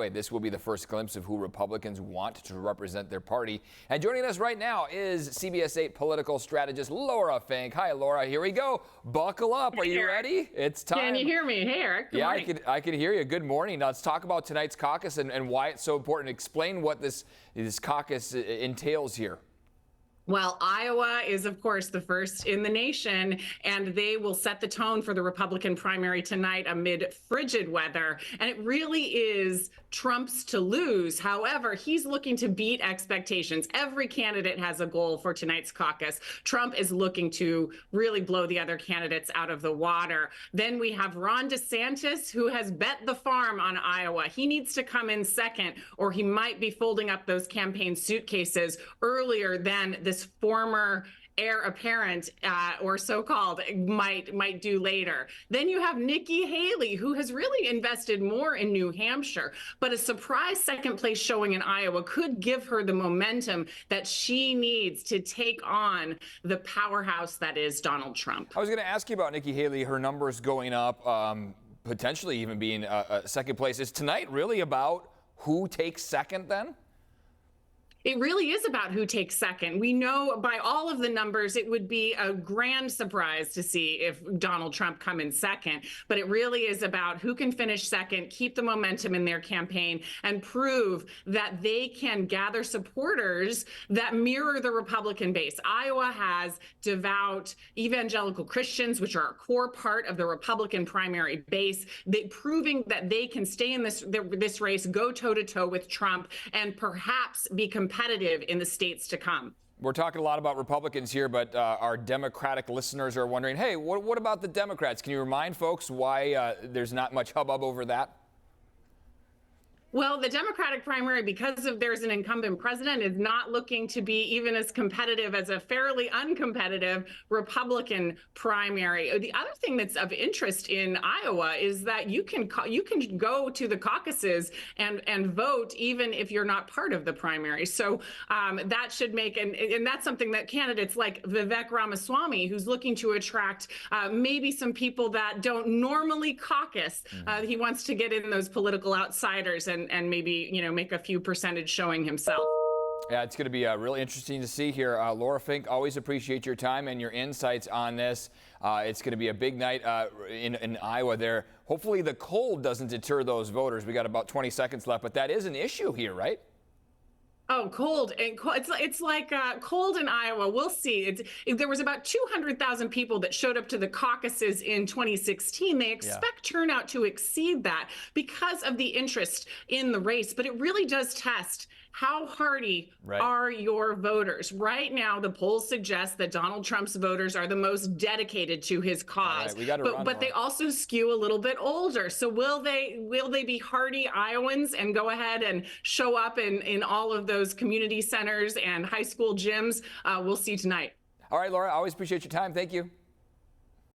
This will be the first glimpse of who Republicans want to represent their party. And joining us right now is CBS 8 political strategist Laura Fink. Hi, Laura. Here we go. Buckle up. Are you ready? It's time. Can you hear me? Hey, Eric. Good morning. I can hear you. Good morning. Now, let's talk about tonight's caucus and why it's so important. Explain what this caucus entails here. Well, Iowa is, of course, the first in the nation, and they will set the tone for the Republican primary tonight amid frigid weather. And it really is Trump's to lose. However, he's looking to beat expectations. Every candidate has a goal for tonight's caucus. Trump is looking to really blow the other candidates out of the water. Then we have Ron DeSantis, who has bet the farm on Iowa. He needs to come in second, or he might be folding up those campaign suitcases earlier than this former heir apparent or so-called might do later. Then you have Nikki Haley, who has really invested more in New Hampshire, but a surprise second place showing in Iowa could give her the momentum that she needs to take on the powerhouse that is Donald Trump. I was going to ask you about Nikki Haley, her numbers going up, potentially even being second place. Is tonight really about who takes second then? It really is about who takes second. We know by all of the numbers, it would be a grand surprise to see if Donald Trump come in second. But it really is about who can finish second, keep the momentum in their campaign, and prove that they can gather supporters that mirror the Republican base. Iowa has devout evangelical Christians, which are a core part of the Republican primary base, proving that they can stay in this race, go toe-to-toe with Trump, and perhaps be competitive in the states to come. We're talking a lot about Republicans here, but our Democratic listeners are wondering, hey, what about the Democrats? Can you remind folks why there's not much hubbub over that? Well, the Democratic primary, because there's an incumbent president, is not looking to be even as competitive as a fairly uncompetitive Republican primary. The other thing that's of interest in Iowa is that you can go to the caucuses and vote even if you're not part of the primary. So that should make, and that's something that candidates like Vivek Ramaswamy, who's looking to attract maybe some people that don't normally caucus, he wants to get in those political outsiders and maybe, make a few percentage showing himself. Yeah, it's going to be really interesting to see here. Laura Fink, always appreciate your time and your insights on this. It's going to be a big night in Iowa there. Hopefully the cold doesn't deter those voters. We got about 20 seconds left, but that is an issue here, right? Oh, cold. It's like cold in Iowa. We'll see. There was about 200,000 people that showed up to the caucuses in 2016. They expect turnout to exceed that because of the interest in the race. But it really does test how hardy are your voters. Right now, the polls suggest that Donald Trump's voters are the most dedicated to his cause. But they also skew a little bit older. So will they be hardy Iowans and go ahead and show up in all of those community centers and high school gyms? We'll see tonight. All right, Laura, I always appreciate your time. Thank you.